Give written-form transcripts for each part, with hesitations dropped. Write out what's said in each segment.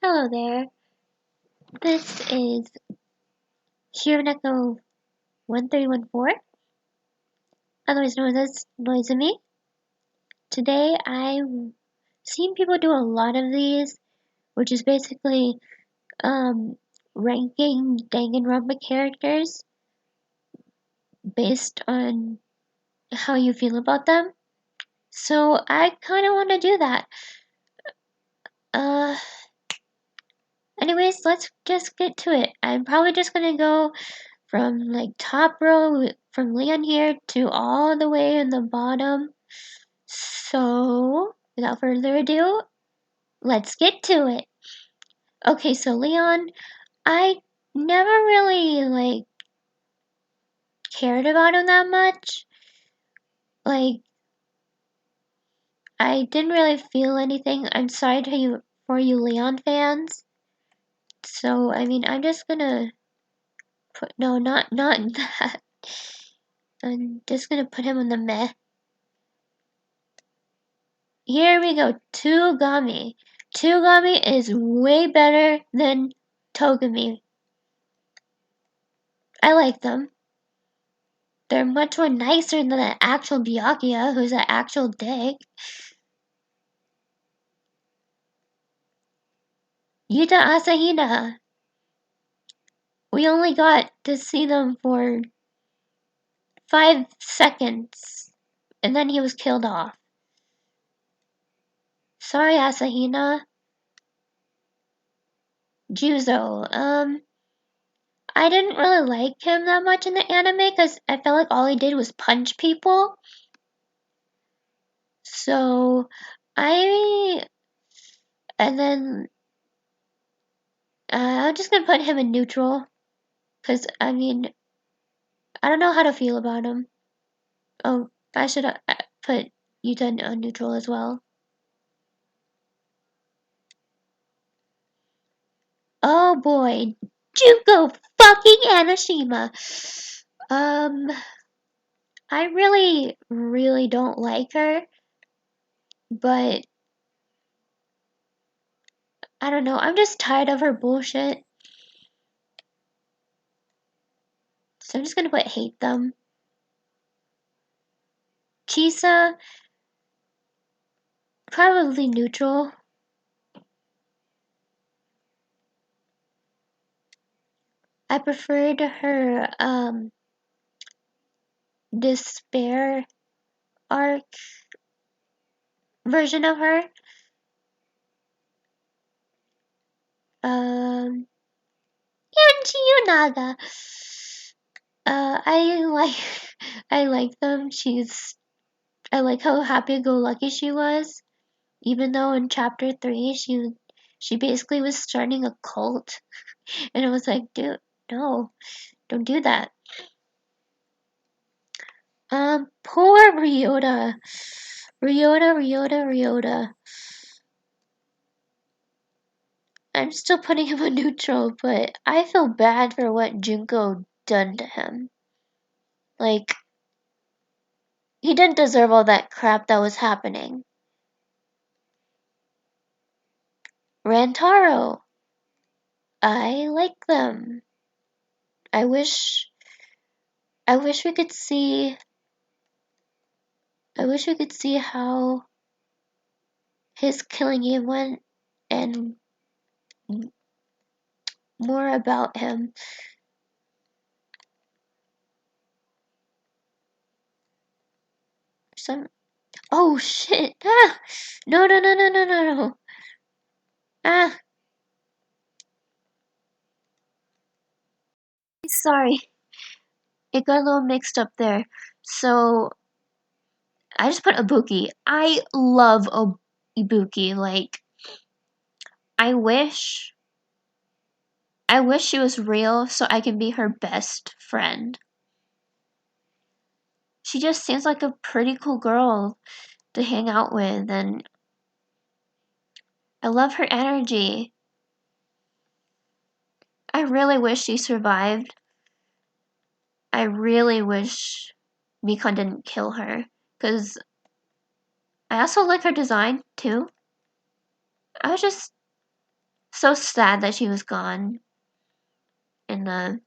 Hello there. This is Shirokuma 1314, otherwise known as Noizumi. Today I've seen people do a lot of these, which is basically ranking Danganronpa characters based on how you feel about them. So I kind of want to do that. Uh, Anyways, let's just get to it. I'm probably just gonna go from like top row from Leon here to all the way in the bottom. So without further ado, let's get to it. Okay, so Leon, I never really cared about him that much. I didn't really feel anything. I'm sorry for you Leon fans. So I'm just gonna not that. I'm just gonna put him in the meh. Here we go, Tugami. Tugami is way better than Togami. I like them. They're much more nicer than the actual Byakuya, who's an actual dick. Yuta Asahina. We only got to see them for 5 seconds, and then he was killed off. Sorry, Asahina. Juzo. I didn't really like him that much in the anime because I felt like all he did was punch people. So, and then, I'm just gonna put him in neutral. Because, I don't know how to feel about him. Oh, I should put Yuta on neutral as well. Oh boy, Juko fucking Anashima. I really don't like her, but I don't know. I'm just tired of her bullshit. So I'm just gonna put hate them. Chisa, probably neutral. I preferred her despair arc version of her. Yanchi Yunaga. I like them. I like how happy-go-lucky she was, even though in chapter 3 she basically was starting a cult, and it was like, dude, no, don't do that. Poor Ryota. Ryota. I'm still putting him on neutral, but I feel bad for what Junko done to him. Like, he didn't deserve all that crap that was happening. Rantaro. I like them. I wish we could see how his killing game went and more about him. Oh shit! Ah! No. Ah! Sorry. It got a little mixed up there. So, I just put Ibuki. I love Ibuki. Like, I wish she was real so I can be her best friend. She just seems like a pretty cool girl to hang out with, and I love her energy. I really wish she survived. I really wish Mikon didn't kill her, because I also like her design, too. I was just so sad that she was gone in the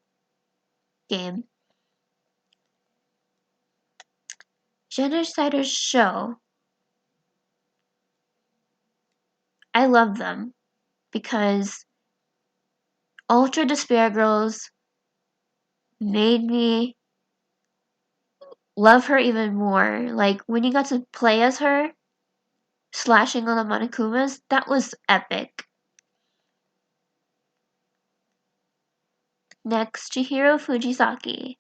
game. Genociders show. I love them because Ultra Despair Girls made me love her even more. Like when you got to play as her, slashing on the Monokumas, that was epic. Next, Shihiro Fujisaki.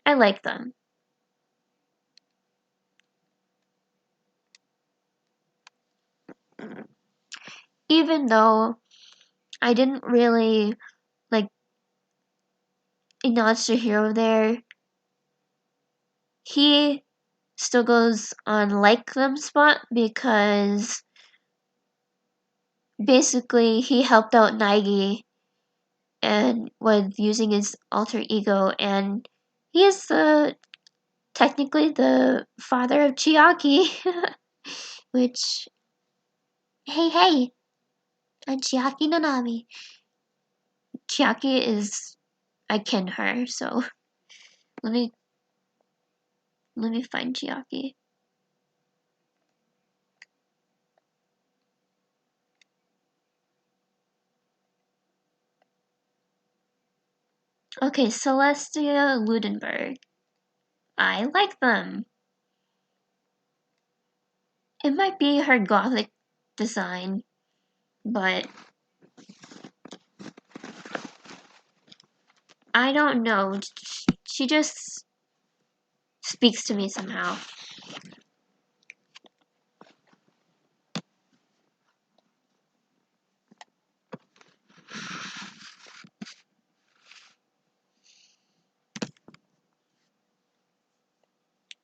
I like them. Even though I didn't really like acknowledge Shihiro there, he still goes on like them spot because basically he helped out Naegi and with using his alter ego, and he is technically the father of Chiaki, which hey, I'm Chiaki Nanami. Chiaki is I ken her, so let me find Chiaki. Okay, Celestia Ludenberg. I like them. It might be her gothic design, but I don't know. She just speaks to me somehow.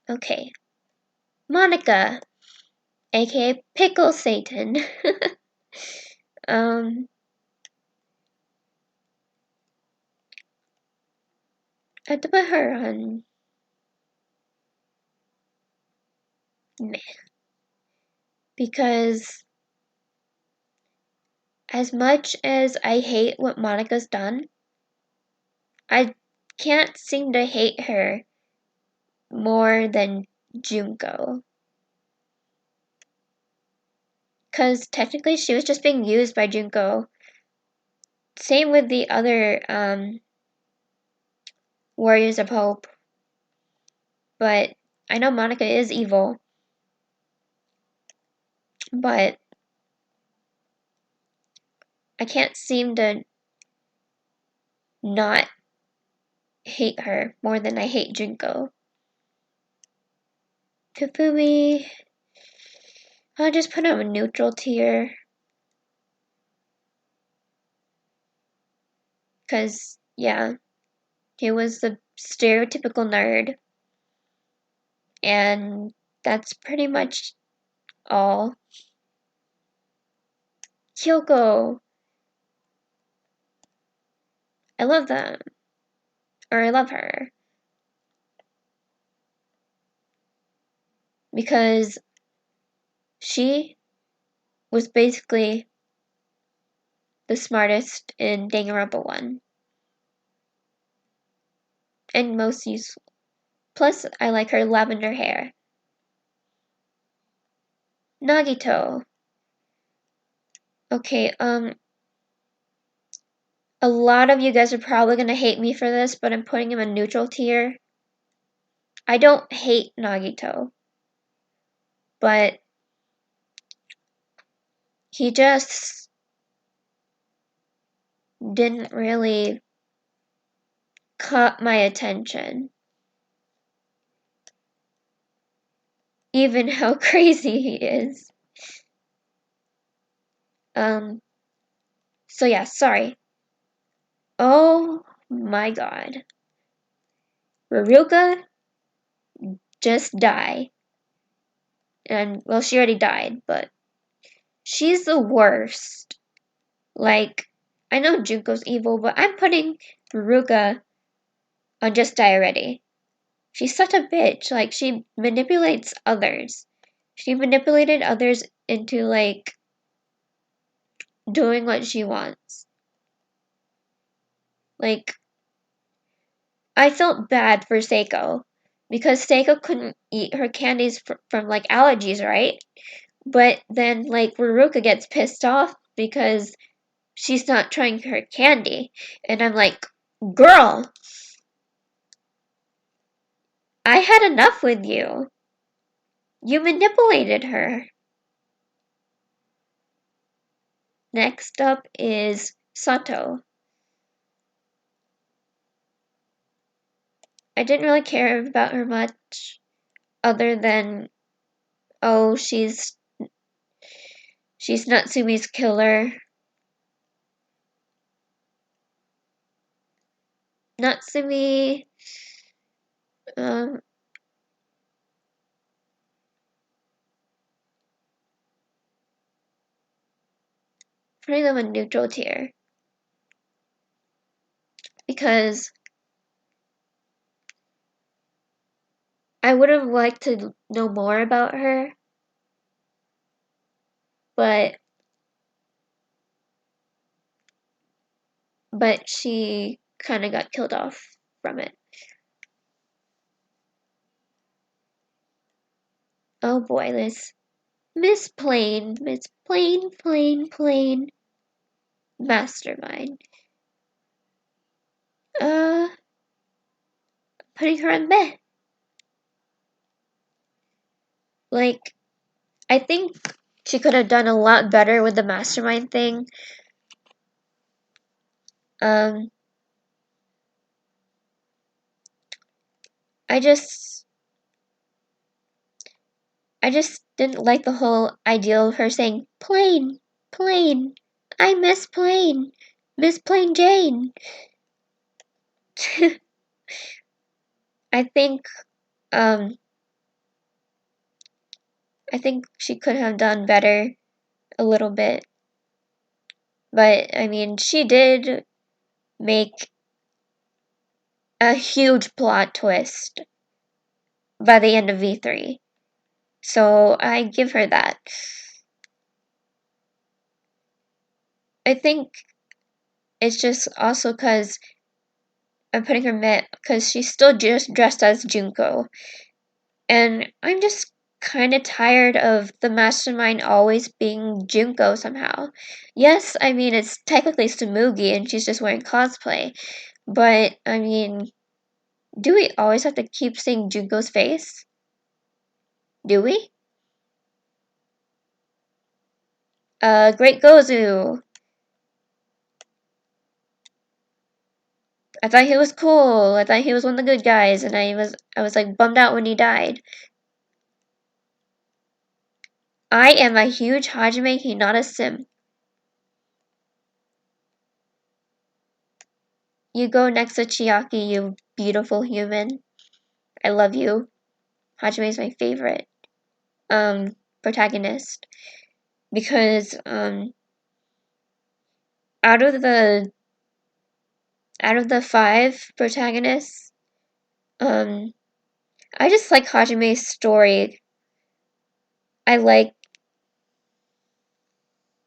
Okay. Monica, aka Pickle Satan. I have to put her on meh. Because as much as I hate what Monica's done, I can't seem to hate her more than Junko. Because technically she was just being used by Junko. Same with the other Warriors of Hope. But I know Monica is evil. But I can't seem to not hate her more than I hate Junko. Kafumi, I'll just put him a neutral tier. Because, yeah, he was the stereotypical nerd. And that's pretty much all. Kyoko. I love them. Or I love her. Because she was basically the smartest in DanganRonpa 1. And most useful. Plus, I like her lavender hair. Nagito. Okay, a lot of you guys are probably gonna hate me for this, but I'm putting him in neutral tier. I don't hate Nagito, but he just didn't really caught my attention. Even how crazy he is. So yeah, sorry. Oh my god. Raruka, just die. And, well, she already died, but she's the worst. Like, I know Junko's evil, but I'm putting Raruka on just die already. She's such a bitch. Like, she manipulates others. She manipulated others into, like, doing what she wants. Like, I felt bad for Seiko, because Seiko couldn't eat her candies from, like, allergies, right? But then, like, Ruruka gets pissed off because she's not trying her candy. And I'm like, girl, I had enough with you. You manipulated her. Next up is Sato. I didn't really care about her much, other than, oh, she's Natsume's killer. Natsume, um, putting them in neutral tier, because I would have liked to know more about her, but she kind of got killed off from it. Oh boy, this Miss Plain Mastermind. Putting her in meh. Like, I think she could have done a lot better with the mastermind thing. Um, I just didn't like the whole idea of her saying, Plain, I miss Plain, Miss Plain Jane. I think, um, I think she could have done better a little bit. But, I mean, she did make a huge plot twist by the end of V3. So I give her that. I think it's just also because I'm putting her mid because she's still just dressed as Junko. And I'm just kind of tired of the mastermind always being Junko somehow. Yes, I mean, it's technically Tsumugi and she's just wearing cosplay. But, I mean, do we always have to keep seeing Junko's face? Do we? Great Gozu. I thought he was cool. I thought he was one of the good guys, and I was like bummed out when he died. I am a huge Hajime Hinata sim. You go next to Chiaki, you beautiful human. I love you. Hajime is my favorite protagonist because out of the 5 protagonists, I just like Hajime's story. I like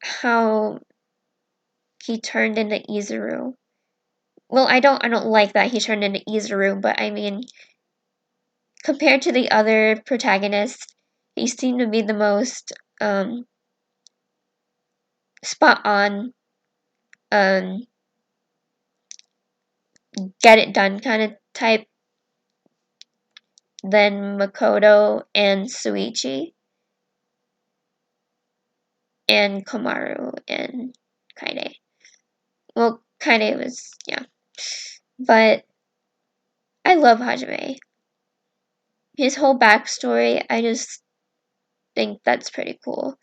how he turned into Izuru. Well, I don't like that he turned into Izuru, but I mean, compared to the other protagonists, he seemed to be the most spot on, get it done kind of type than Makoto and Suichi and Komaru and Kaide. Well, Kaide was, yeah. But I love Hajime. His whole backstory, I just think that's pretty cool.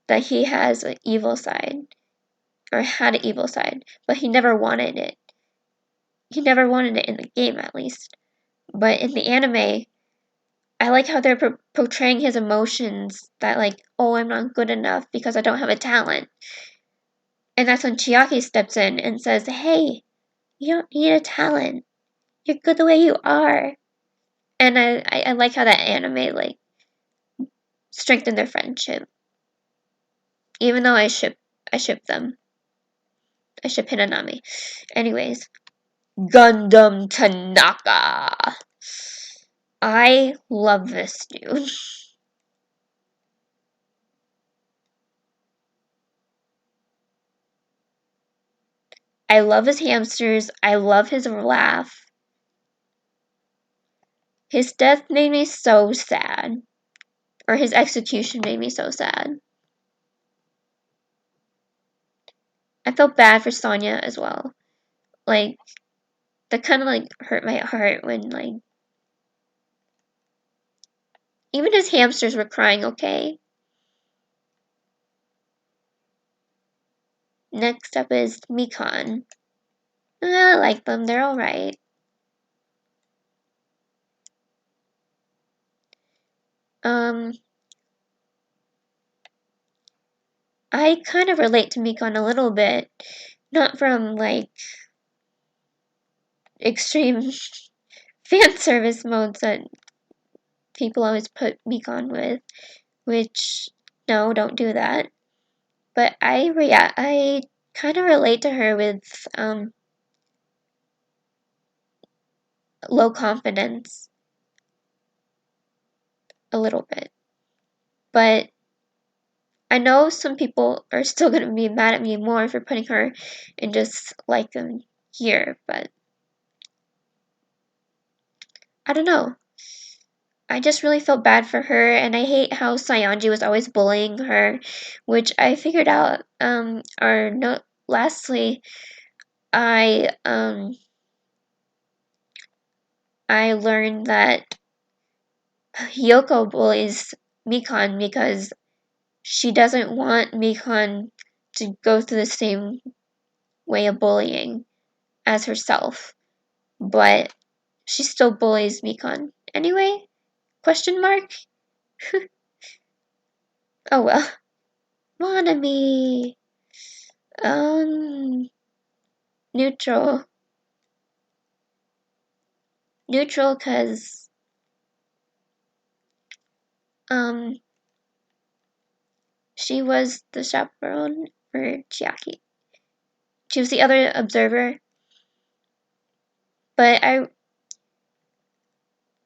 That he has an evil side, or had an evil side, but he never wanted it. He never wanted it in the game, at least. But in the anime, I like how they're portraying his emotions, that like, oh, I'm not good enough because I don't have a talent. And that's when Chiaki steps in and says, hey, you don't need a talent. You're good the way you are. And I like how that anime, like, strengthen their friendship. Even though I ship them. I ship Hinanami. Anyways, Gundam Tanaka. I love this dude. I love his hamsters. I love his laugh. His death made me so sad. Or his execution made me so sad. I felt bad for Sonya as well. Like, that kind of like hurt my heart when like even his hamsters were crying okay. Next up is Mikan. I like them, they're alright. I kind of relate to Mikan a little bit. Not from like extreme fan service modes that people always put Mikan with, which no, don't do that. But I kind of relate to her with low confidence a little bit. But I know some people are still going to be mad at me more for putting her in just like them here, but I don't know. I just really felt bad for her, and I hate how Sayanji was always bullying her, which I figured out. Or no, lastly, I learned that Hyoko bullies Mikan because she doesn't want Mikan to go through the same way of bullying as herself, but she still bullies Mikan anyway? Question mark? Oh well. Monami. Um, neutral. Neutral because, um, she was the chaperone for Chiaki. She was the other observer, but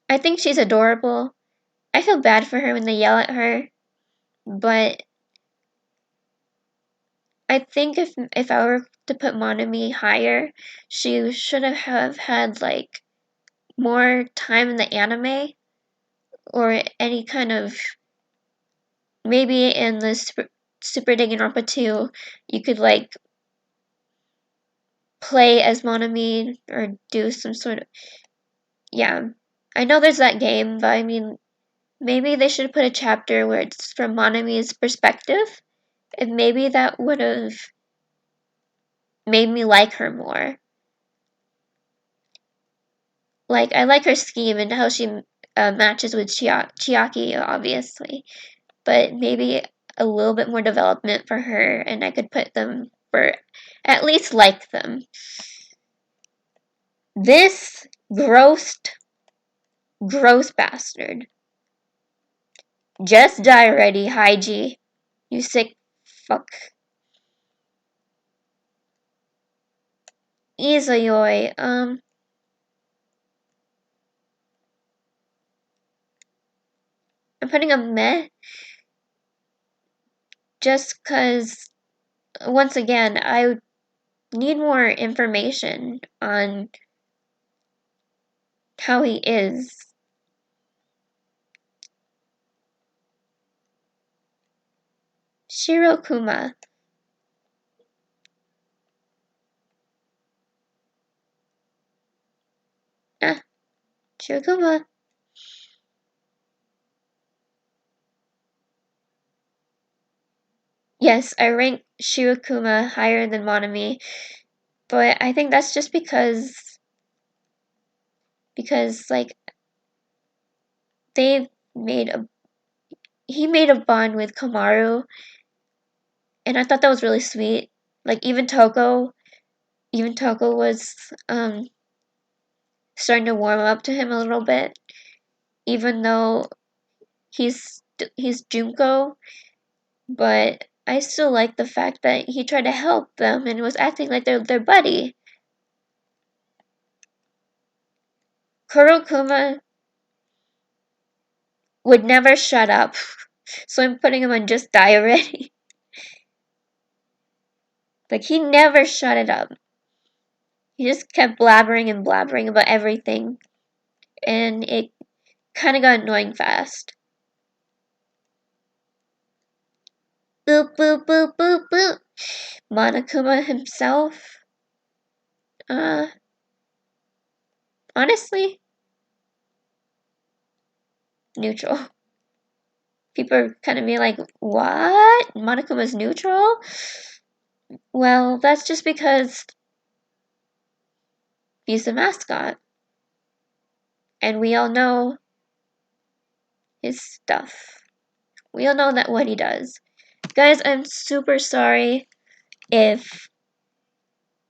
I think she's adorable. I feel bad for her when they yell at her, but I think if I were to put Monami higher, she should have had like more time in the anime or any kind of maybe in the Super DanganRonpa 2 you could like play as Monami or do some sort of yeah. I know there's that game, but I mean maybe they should put a chapter where it's from Monami's perspective, and maybe that would have made me like her more. Like I like her scheme and how she matches with Chiaki, obviously, but maybe a little bit more development for her, and I could put them for at least like them. This gross bastard. Just die already, Haiji. You sick fuck. Izayoi, I'm putting a meh just cause, once again, I need more information on how he is. Shirokuma. Ah, Shirokuma. Yes, I rank Shirokuma higher than Monami, but I think that's just because like they made a he made a bond with Kamaru, and I thought that was really sweet. Like even Toko was starting to warm up to him a little bit, even though he's he's Junko, but I still like the fact that he tried to help them and was acting like they're their buddy. Kurokuma would never shut up, so I'm putting him on just die already. Like, he never shut it up. He just kept blabbering and blabbering about everything, and it kind of got annoying fast. Boop, boop, boop, boop, boop. Monokuma himself, honestly, neutral. People are kind of being like, what? Monokuma's neutral? Well, that's just because he's the mascot. And we all know his stuff. We all know that what he does. Guys, I'm super sorry if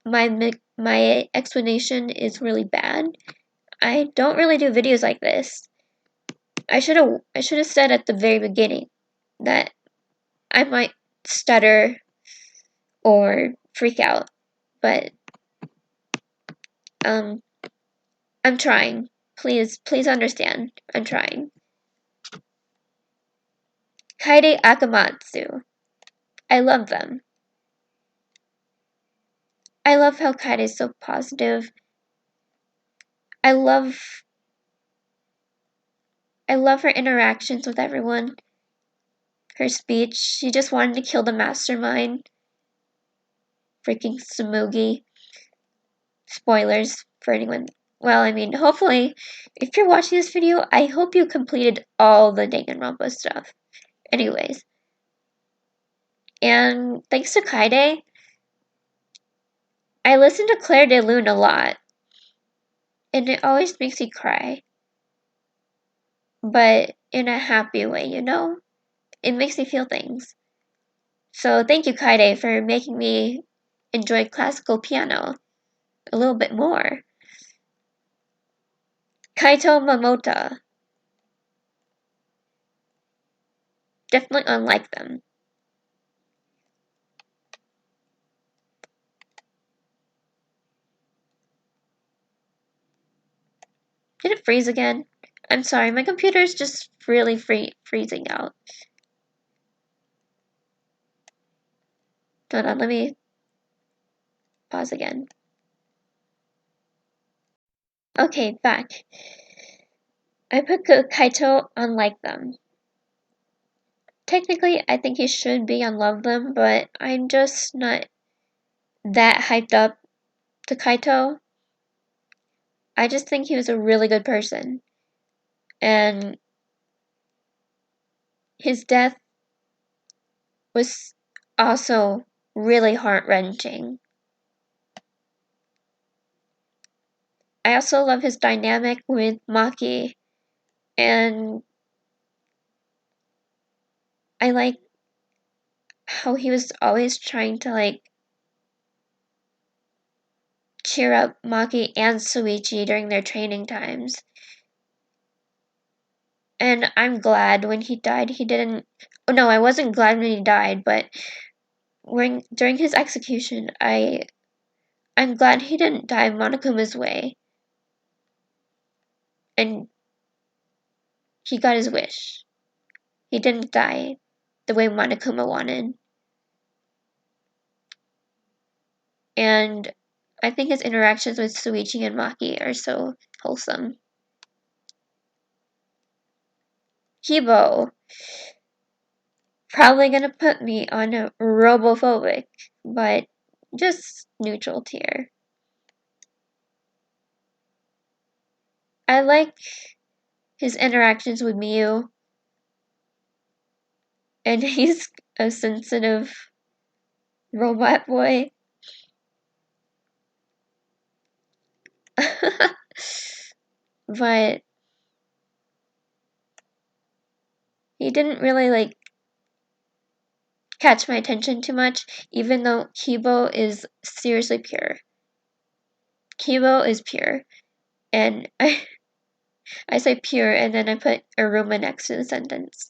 my explanation is really bad. I don't really do videos like this. I should have said at the very beginning that I might stutter or freak out, but I'm trying. Please understand. I'm trying. Kaide Akamatsu. I love them. I love how Kaide is so positive. I love her interactions with everyone. Her speech. She just wanted to kill the mastermind. Freaking Sumugi. Spoilers for anyone. Well, I mean, hopefully, if you're watching this video, I hope you completed all the DanganRonpa stuff. Anyways. And thanks to Kaide, I listen to Claire de Lune a lot. And it always makes me cry. But in a happy way, you know? It makes me feel things. So thank you, Kaide, for making me enjoy classical piano a little bit more. Kaito Momota. Definitely unlike them. Did it freeze again? I'm sorry, my computer is just really freezing out. Hold on, let me pause again. Okay, back. I put Kaito unlike them. Technically, I think he should be on Love Them, but I'm just not that hyped up to Kaito. I just think he was a really good person. And his death was also really heart-wrenching. I also love his dynamic with Maki, and I like how he was always trying to like cheer up Maki and Suichi during their training times. And I'm glad when he died he didn't. Oh no, I wasn't glad when he died, but during his execution, I'm glad he didn't die Monokuma's way. And he got his wish. He didn't die the way Monokuma wanted. And I think his interactions with Suichi and Maki are so wholesome. Kibo. Probably gonna put me on a robophobic, but just neutral tier. I like his interactions with Miyu, and he's a sensitive robot boy. But he didn't really like catch my attention too much, even though Kibo is seriously pure. Kibo is pure, and I say pure, and then I put Aruma next to the sentence.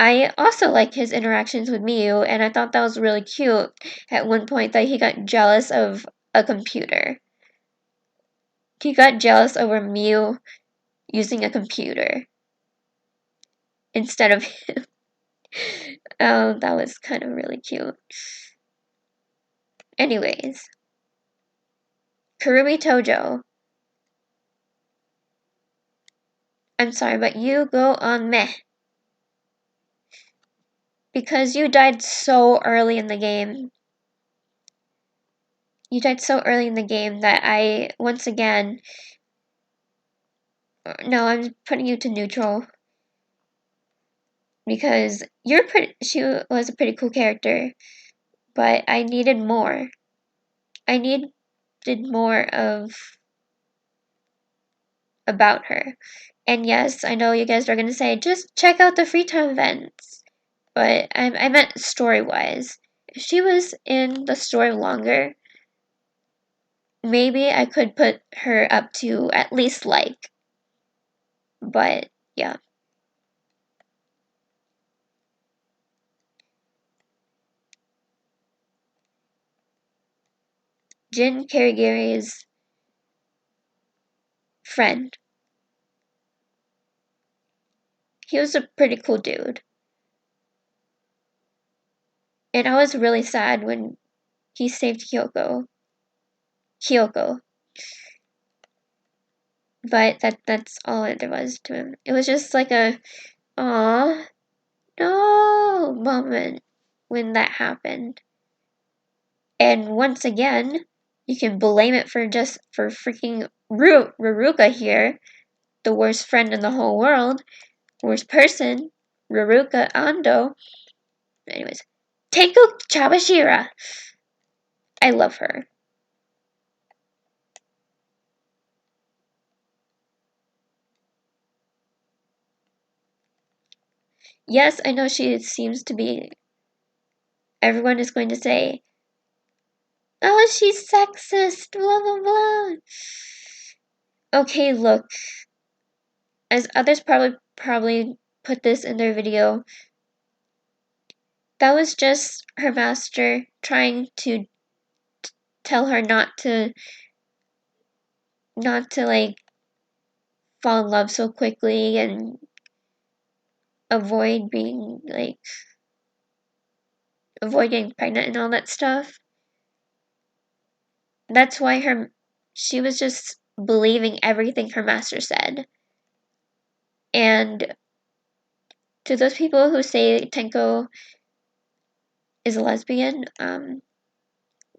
I also like his interactions with Miyu, and I thought that was really cute at one point that he got jealous of a computer. He got jealous over Miyu using a computer instead of him. That was kind of really cute. Anyways, Kurumi Tojo. I'm sorry, but you go on meh. Because you died so early in the game. You died so early in the game that I, once again... No, I'm putting you to neutral. Because she was a pretty cool character. But I needed more. I needed more about her. And yes, I know you guys are going to say, just check out the free time events. But I meant story-wise. If she was in the story longer, maybe I could put her up to at least like. But, yeah. Jin Karigire's friend. He was a pretty cool dude. And I was really sad when he saved Kyoko. But that's all there was to him. It was just like a aw no moment when that happened. And once again, you can blame it for freaking Ruruka here, the worst friend in the whole world, worst person, Ruruka Ando. Anyways, Tenko Chabashira. I love her. Yes, I know she seems to be. Everyone is going to say, oh, she's sexist, blah blah blah. Okay, look. As others probably put this in their video, that was just her master trying to tell her not to like fall in love so quickly and avoid being like avoid getting pregnant and all that stuff. That's why she was just believing everything her master said. And to those people who say Tenko is a lesbian,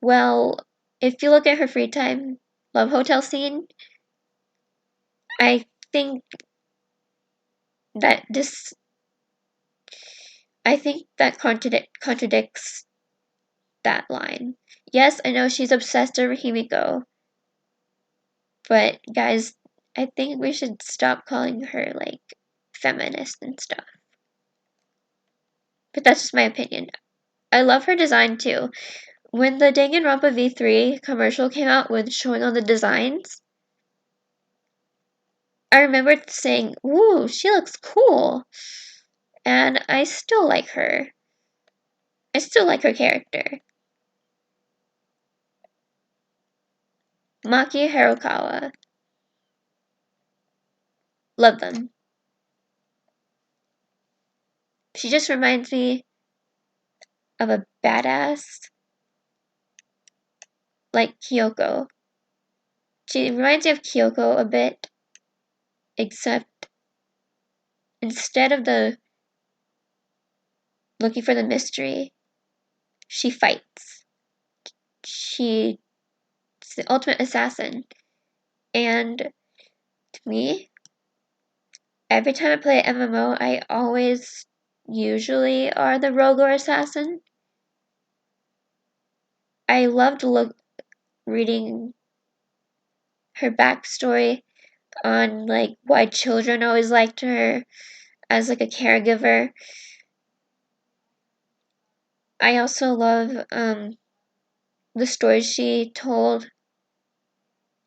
well, if you look at her free time love hotel scene, I think that contradicts that line. Yes, I know she's obsessed over Himiko, but guys, I think we should stop calling her like feminist and stuff. But that's just my opinion. I love her design too. When the Danganronpa V3 commercial came out with showing all the designs, I remember saying, "Ooh, she looks cool," and I still like her. I still like her character. Maki Harukawa. Love them. She just reminds me of a badass like Kyoko. She reminds me of Kyoko a bit, except instead of the looking for the mystery, she fights. She's the ultimate assassin. And to me, every time I play an MMO, I always usually are the rogue or assassin. I loved reading her backstory on like why children always liked her as like a caregiver. I also love the stories she told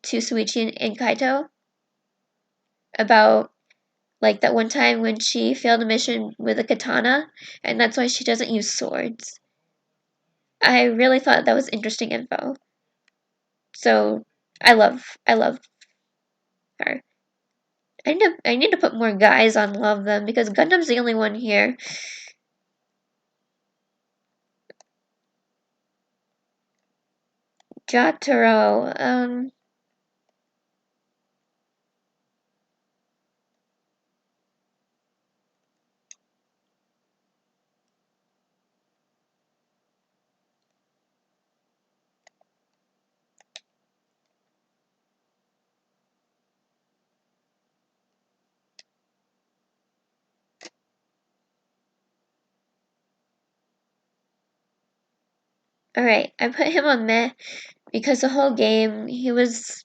to Suichi and Kaito about Like that one time when she failed a mission with a katana, and that's why she doesn't use swords. I really thought that was interesting info. So I love her. I need to put more guys on Love Them because Gundam's the only one here. Joturo, alright, I put him on meh because the whole game he was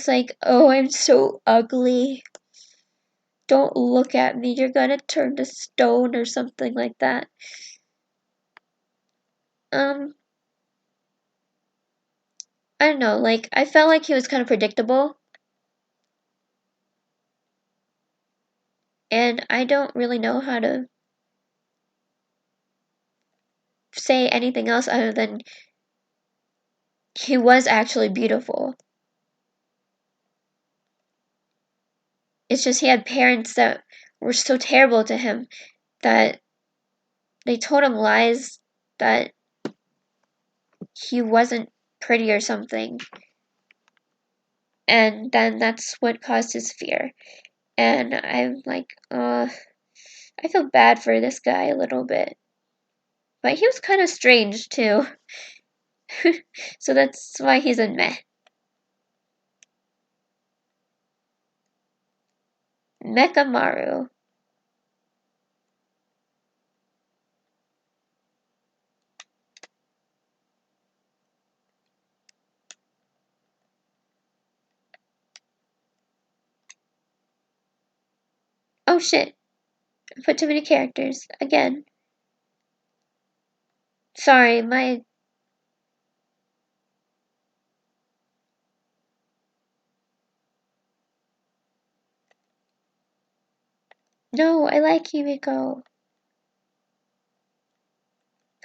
like, oh, I'm so ugly. Don't look at me, you're gonna turn to stone or something like that. I don't know, like, I felt like he was kind of predictable. And I don't really know how to say anything else other than he was actually beautiful. It's just he had parents that were so terrible to him that they told him lies that he wasn't pretty or something. And then that's what caused his fear. And I'm like, I feel bad for this guy a little bit. But he was kind of strange too. So that's why he's a meh. Makamaru. Oh shit. I put too many characters. Again. Sorry, my... No, I like Himiko.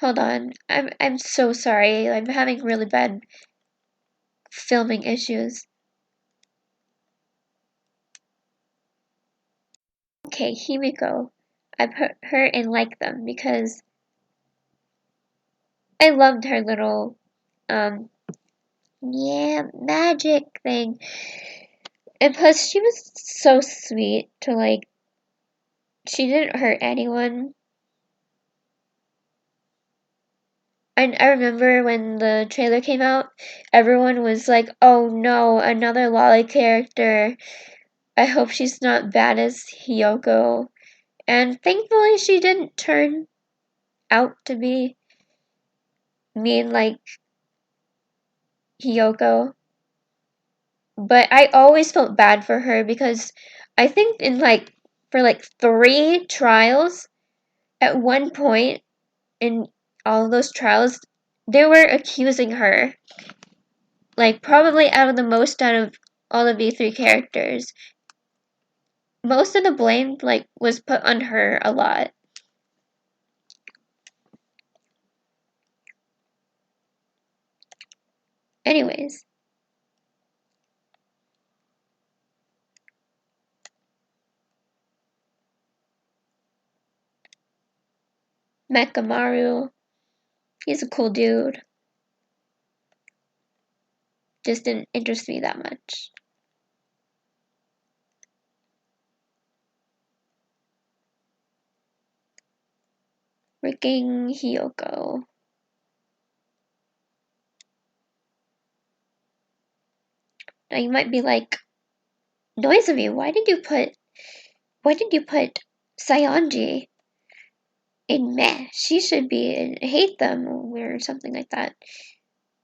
Hold on. I'm so sorry. I'm having really bad filming issues. Okay, Himiko. I put her in Like Them because I loved her little yeah, magic thing. And plus she was so sweet to like she didn't hurt anyone. I remember when the trailer came out, everyone was like, oh no, another Lolly character. I hope she's not bad as Hiyoko. And thankfully she didn't turn out to be mean like Hiyoko. But I always felt bad for her because I think in like for like 3 trials, at one point in all of those trials, they were accusing her. Like probably out of the most out of all the V3 characters. Most of the blame like was put on her a lot. Anyways. Makamaru. He's a cool dude. Just didn't interest me that much. Freaking Hiyoko. Now you might be like, Noizumi, why did you put Sayonji in meh? She should be in hate them or something like that.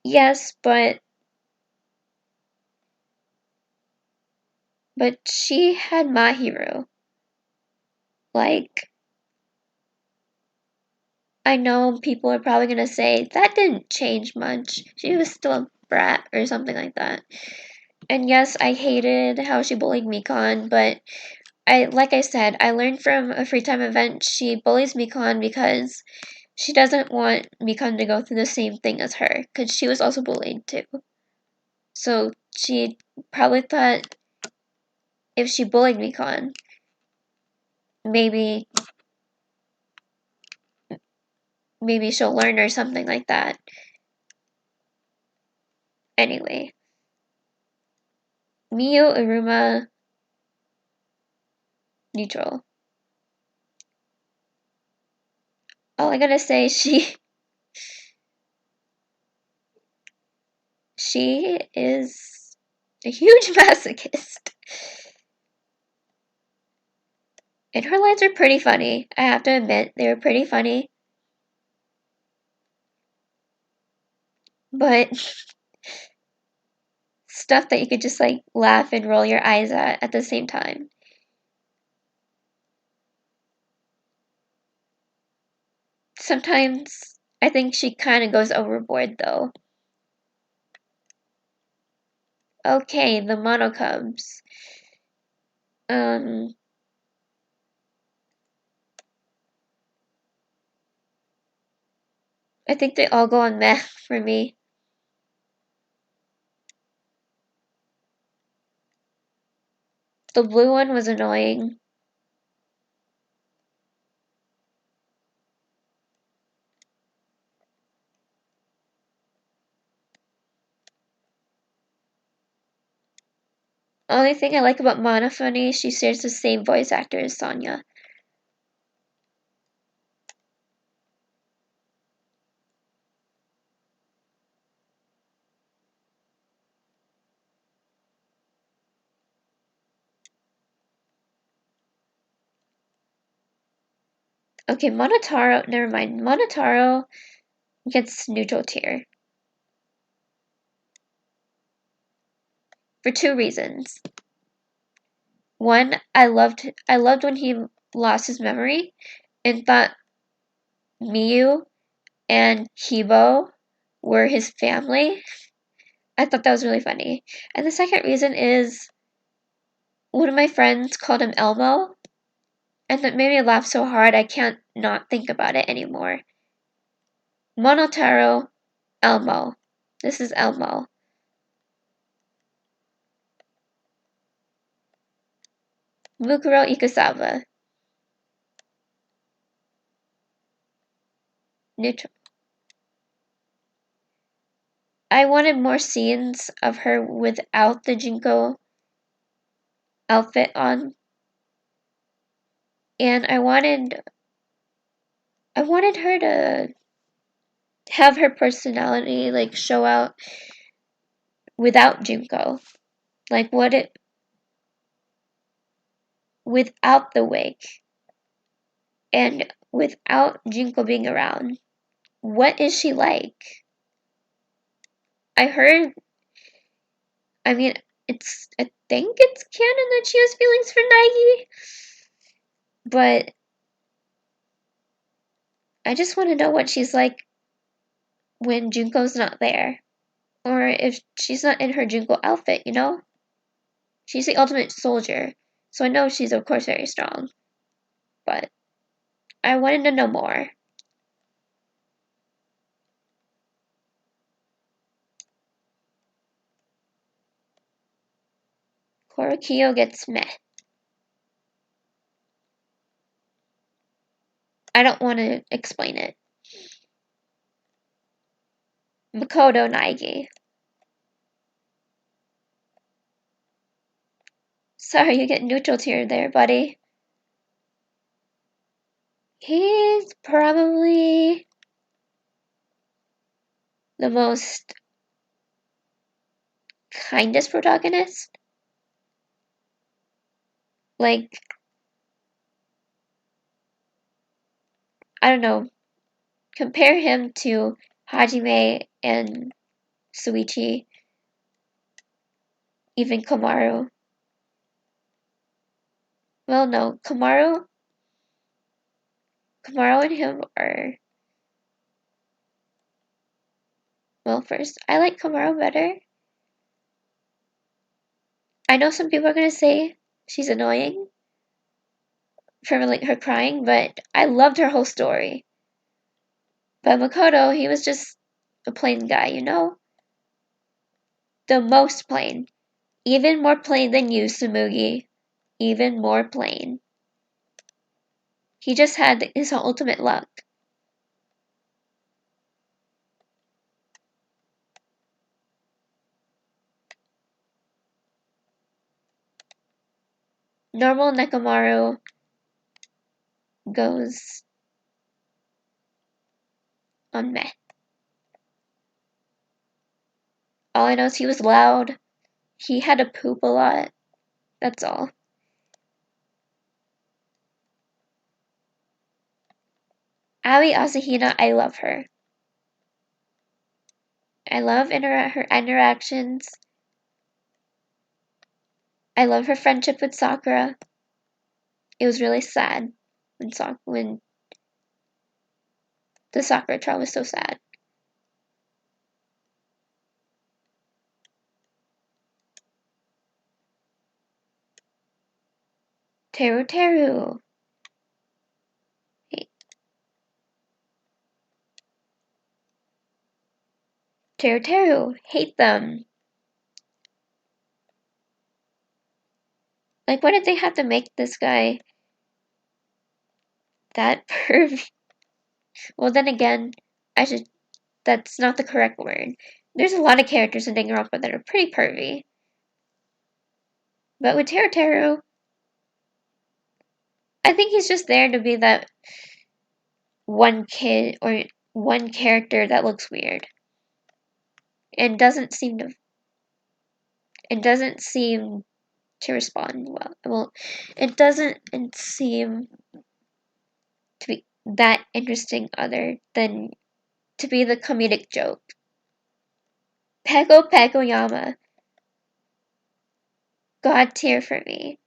Yes, but she had Mahiru. Like, I know people are probably gonna say that didn't change much. She was still a brat or something like that. And yes, I hated how she bullied Mikon, but like I said, I learned from a free time event. She bullies Mikon because she doesn't want Mikon to go through the same thing as her, because she was also bullied too. So she probably thought if she bullied Mikon, maybe she'll learn or something like that. Anyway, Miyu Iruma neutral. All I gotta say, she is a huge masochist. And her lines are pretty funny. I have to admit, they were pretty funny. But stuff that you could just like laugh and roll your eyes at the same time. Sometimes I think she kind of goes overboard though. Okay, the monocubs. I think they all go on meh for me. The blue one was annoying. Only thing I like about Monophony, she shares the same voice actor as Sonya. Okay, Monotaro, never mind. Monotaro gets neutral tier. For two reasons. One, I loved when he lost his memory and thought Miyu and Kibo were his family. I thought that was really funny. And the second reason is one of my friends called him Elmo, and that made me laugh so hard I can't not think about it anymore. Monotaro, Elmo. This is Elmo. Mukuro Ikusawa. Neutral. I wanted more scenes of her without the Jinko outfit on. And I wanted her to have her personality like show out without Junko. Like what it without the wig and without Junko being around. What is she like? I heard I mean I think it's canon that she has feelings for Nagi. But I just want to know what she's like when Junko's not there. Or if she's not in her Junko outfit, you know? She's the ultimate soldier, so I know she's of course very strong. But I wanted to know more. Korokio gets meh. I don't want to explain it. Makoto Naigi. Sorry, you get neutral tier there, buddy. He's probably the most kindest protagonist. Like, I don't know. Compare him to Hajime and Suichi, even Komaru. Well, no, Komaru and him are. Well, first, I like Komaru better. I know some people are gonna say she's annoying, for like her crying, but I loved her whole story. But Makoto, he was just a plain guy, you know? The most plain. Even more plain than you, Sumugi. Even more plain. He just had his ultimate luck. Normal Nekamaru goes on meh. All I know is he was loud. He had to poop a lot. That's all. Aoi Asahina, I love her. I love her interactions. I love her friendship with Sakura. It was really sad when the Sakura trial was so sad. Teru Teru. Hey. Teru Teru. Hate them. Like, why did they have to make this guy that pervy? Well, then again, that's not the correct word. There's a lot of characters in DanganRonpa that are pretty pervy. But with Teru Teru, I think he's just there to be that one kid or one character that looks weird. And doesn't seem to respond well. Well, it doesn't seem to be that interesting other than to be the comedic joke. Pekko Pakoyama. God tier for me.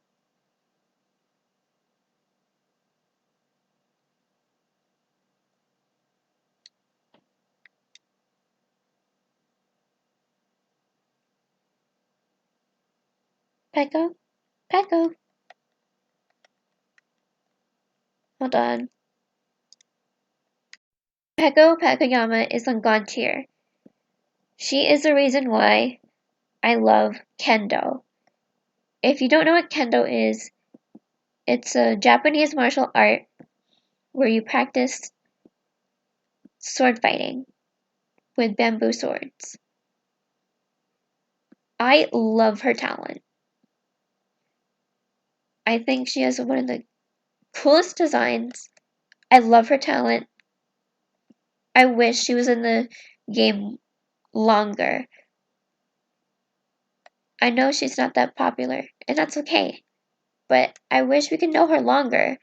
Pekko? Pekko. Hold on. Pekko Pakoyama is on God tier. She is the reason why I love Kendo. If you don't know what Kendo is, it's a Japanese martial art where you practice sword fighting with bamboo swords. I love her talent. I think she has one of the coolest designs. I love her talent. I wish she was in the game longer. I know she's not that popular, and that's okay. But I wish we could know her longer.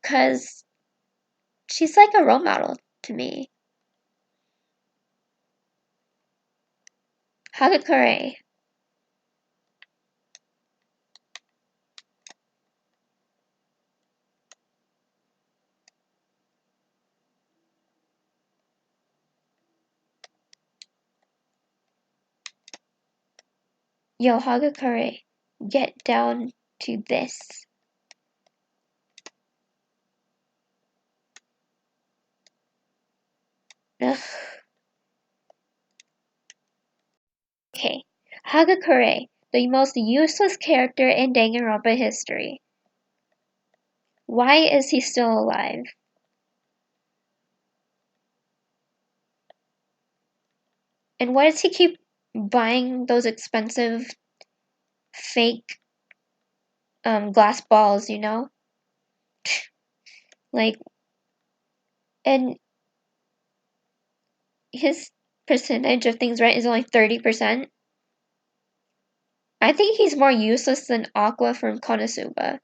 Because she's like a role model to me. Hagakure. Yo, Hagakure, get down to this. Ugh. Okay, Hagakure, the most useless character in Danganronpa history. Why is he still alive? And why does he keep buying those expensive fake glass balls, you know? Like, and his percentage of things right is only 30%. I think he's more useless than Aqua from Konosuba.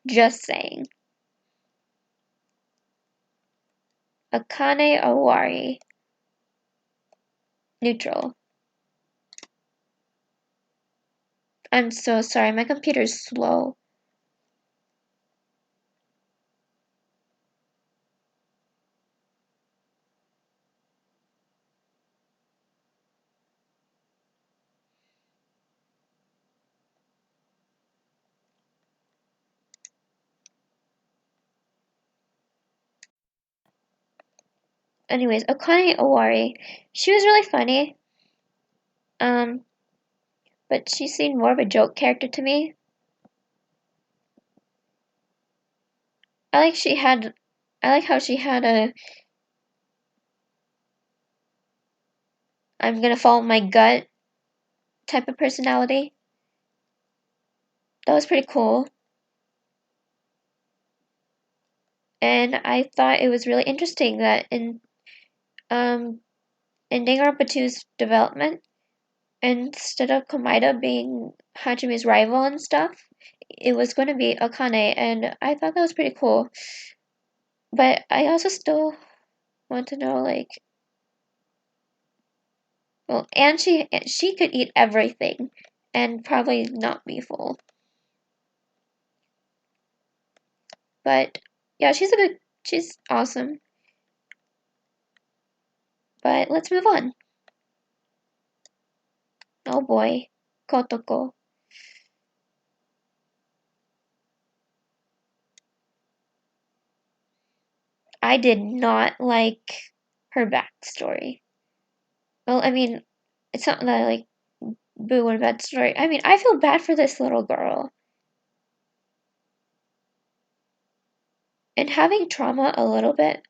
Just saying. Akane Owari. Neutral. I'm so sorry, my computer's slow. Anyways, Akane Owari. She was really funny. But she seemed more of a joke character to me. I like how she had a I'm gonna follow my gut type of personality. That was pretty cool. And I thought it was really interesting that in Danganronpa 2's development, instead of Komaeda being Hajime's rival and stuff, it was going to be Akane, and I thought that was pretty cool. But I also still want to know, like, well, and she could eat everything and probably not be full. But yeah, she's awesome. But let's move on. Oh boy, Kotoko. I did not like her backstory. Well, I mean, it's not that like boo and bad story. I mean, I feel bad for this little girl. And having trauma a little bit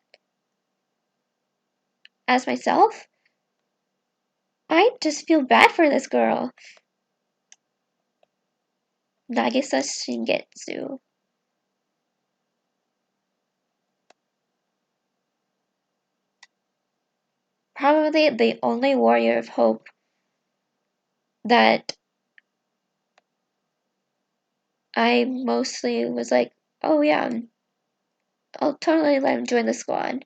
as myself, I just feel bad for this girl. Nagisa Shingetsu. Probably the only warrior of hope that I mostly was like, oh yeah, I'll totally let him join the squad.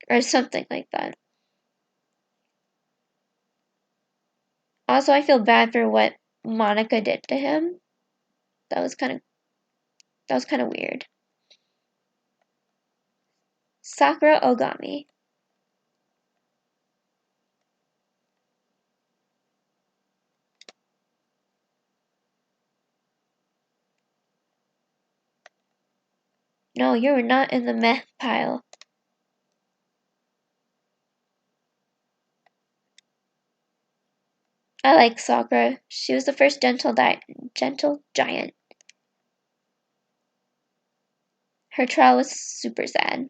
Or something like that. Also, I feel bad for what Monica did to him. That was kind of weird. Sakura Ogami. No, you were not in the meh pile. I like Sakura. She was the first gentle giant. Her trial was super sad.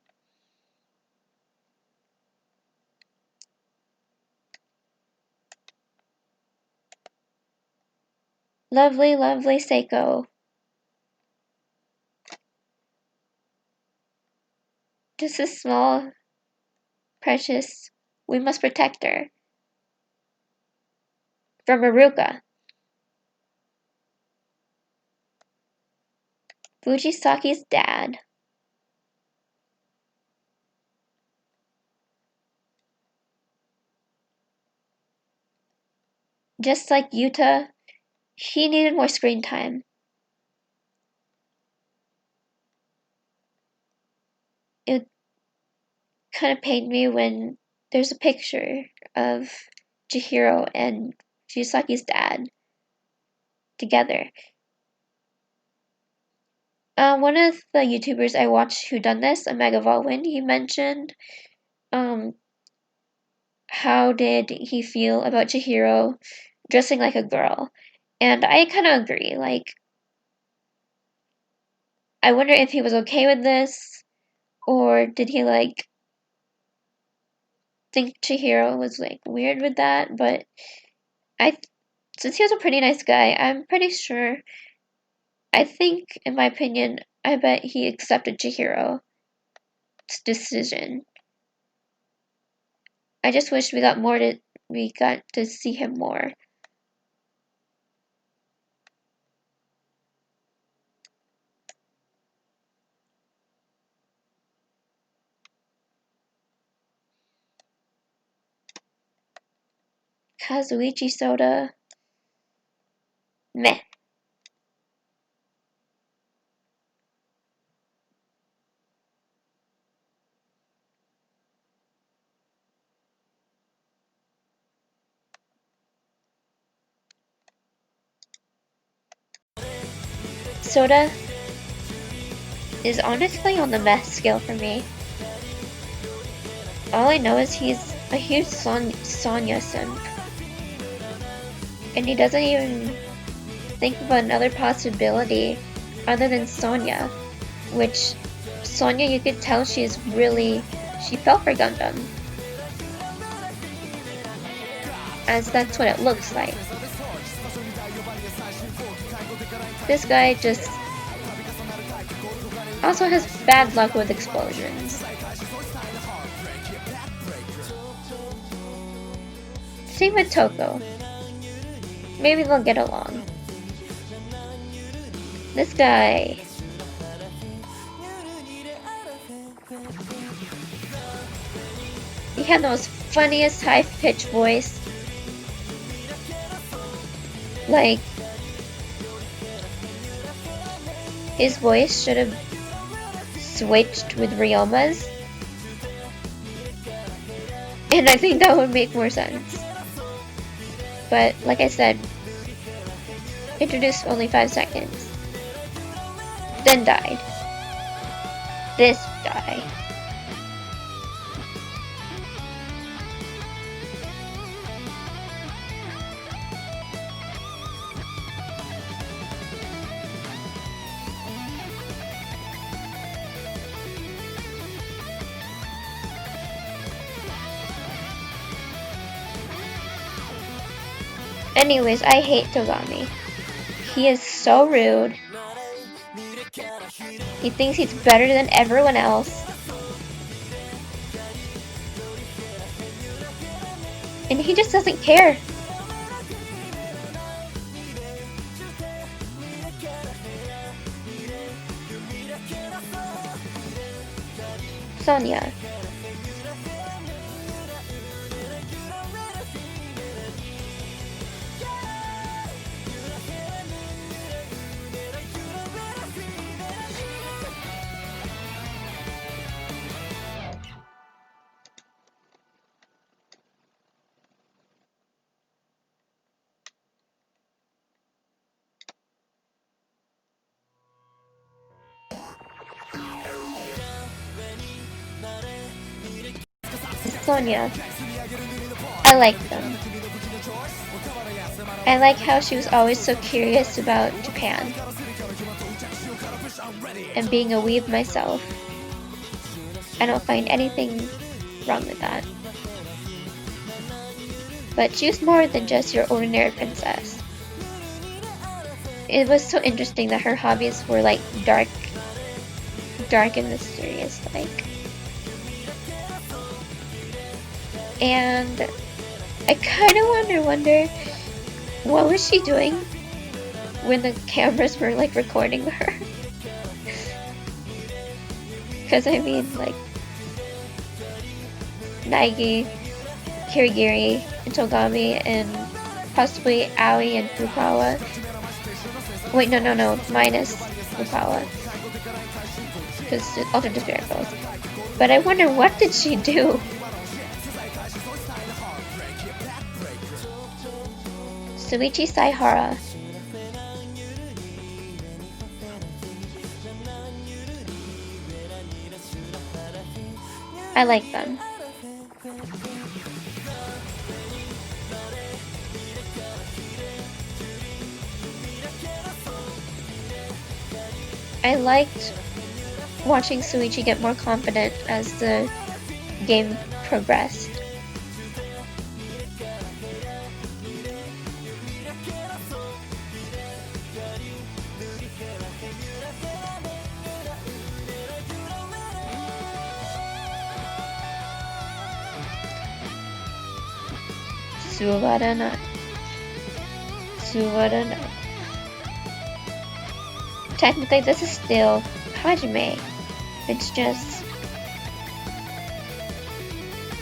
Lovely, lovely Seiko. Just a small, precious. We must protect her. From Maruka. Fujisaki's dad. Just like Yuta, he needed more screen time. It kind of pained me when there's a picture of Chihiro and Fujisaki's dad together. One of the YouTubers I watched who done this, a Mega Volwin, he mentioned um how did he feel about Chihiro dressing like a girl. And I kind of agree. Like, I wonder if he was okay with this, or did he like think Chihiro was like weird with that? But I, since he was a pretty nice guy, I'm pretty sure. I think, in my opinion, I bet he accepted Chihiro's decision. I just wish we got to see him more. Kazuichi Soda, meh. Soda is honestly on the meh scale for me. All I know is he's a huge Sonya simp. And he doesn't even think of another possibility other than Sonya. Which, Sonya, you could tell she fell for Gundam. As that's what it looks like. This guy just also has bad luck with explosions. Same with Toko. Maybe they'll get along. This guy. He had the most funniest high-pitched voice. Like, his voice should have switched with Ryoma's. And I think that would make more sense. But, like I said, introduced only 5 seconds. Then died. This guy. Anyways, I hate Togami. He is so rude. He thinks he's better than everyone else. And he just doesn't care. Sonya. Sonya. I like them. I like how she was always so curious about Japan. And being a weeb myself, I don't find anything wrong with that. But she was more than just your ordinary princess. It was so interesting that her hobbies were like dark and mysterious like. And I kind of wonder what was she doing when the cameras were like recording her? Because I mean, like, Naegi, Kirigiri, and Togami, and possibly Aoi and Fukawa. Wait, no, minus Fukawa. Because Altered Spirit goes. But I wonder, what did she do? Suichi Saihara. I like them. I liked watching Suichi get more confident as the game progressed. Suwarana. Technically, this is still Hajime. It's just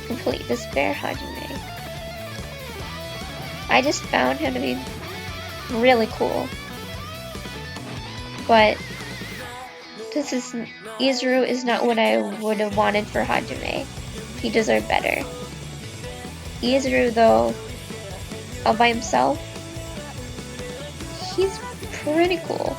complete despair Hajime. I just found him to be really cool. But Izuru is not what I would have wanted for Hajime. He deserved better. Izuru, though, all by himself, he's pretty cool.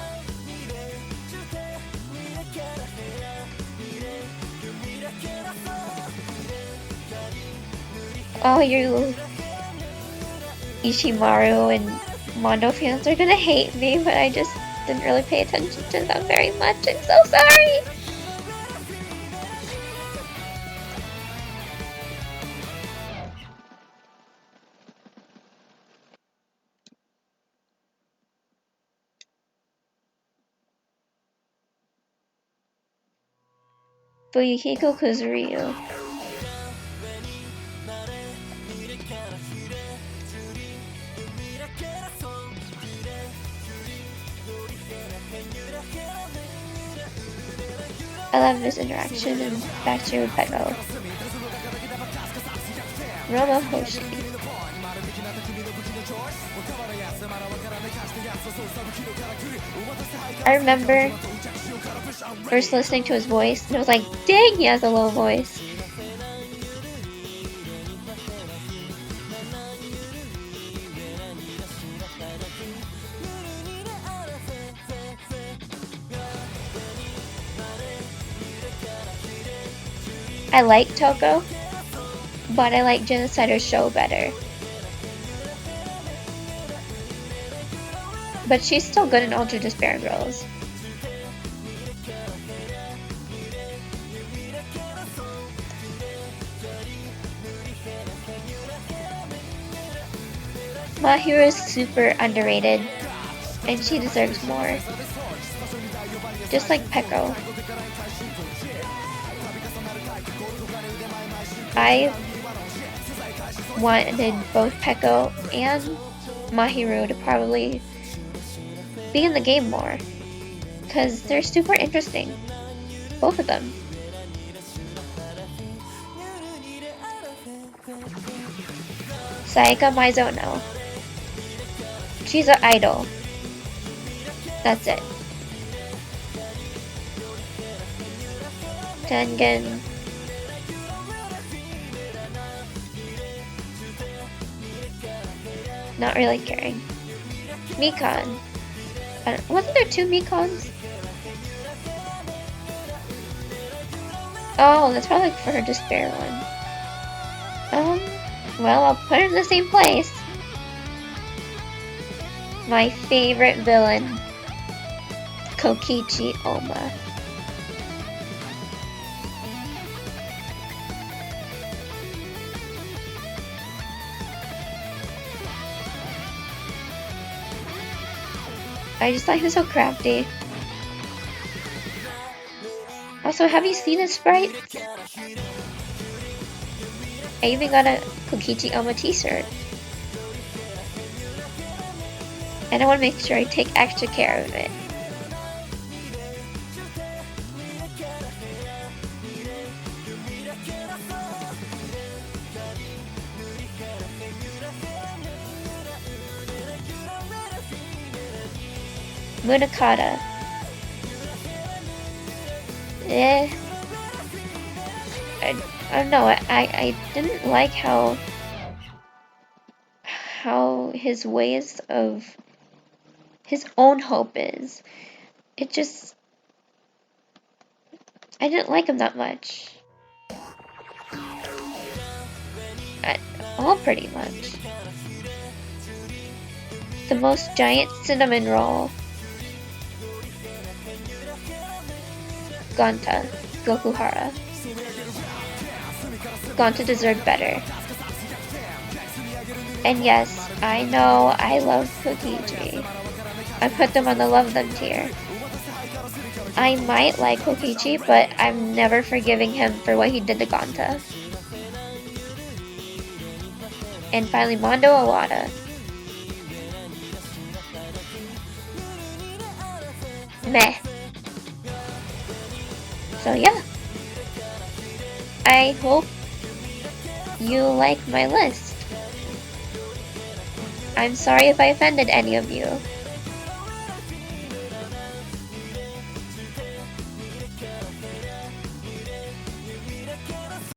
all you Ishimaru and Mondo fans are gonna hate me, but I just didn't really pay attention to them very much. I'm so sorry! Fuyuhiko Kuzuryu. I love this interaction and backstory with Pekko. Roma Hoshi. I remember first listening to his voice and I was like, dang, he has a low voice. I like Toko, but I like Genocider's show better. But she's still good in Ultra Despair Girls. Mahiru is super underrated, and she deserves more. Just like Pekko. I wanted both Pekko and Mahiru to probably be in the game more, because they're super interesting, both of them. Sayaka Maizono. She's an idol. That's it. Dangan. Not really caring. Mikan. Wasn't there 2 Mikons? Oh, that's probably for her despair one. Well, I'll put it in the same place. My favorite villain, Kokichi Oma. I just thought he was so crafty. Also, have you seen his sprites? I even got a Kokichi Oma t-shirt. And I want to make sure I take extra care of it. Munakata. I don't know, I didn't like how his ways of his own hope is. It just, I didn't like him that much. All pretty much. The most giant cinnamon roll. Gonta, Gokuhara. Gonta deserved better. And yes, I know I love Kokichi. I put them on the love them tier. I might like Kokichi, but I'm never forgiving him for what he did to Gonta. And finally, Mondo Awada. Meh. So yeah. I hope you like my list. I'm sorry if I offended any of you.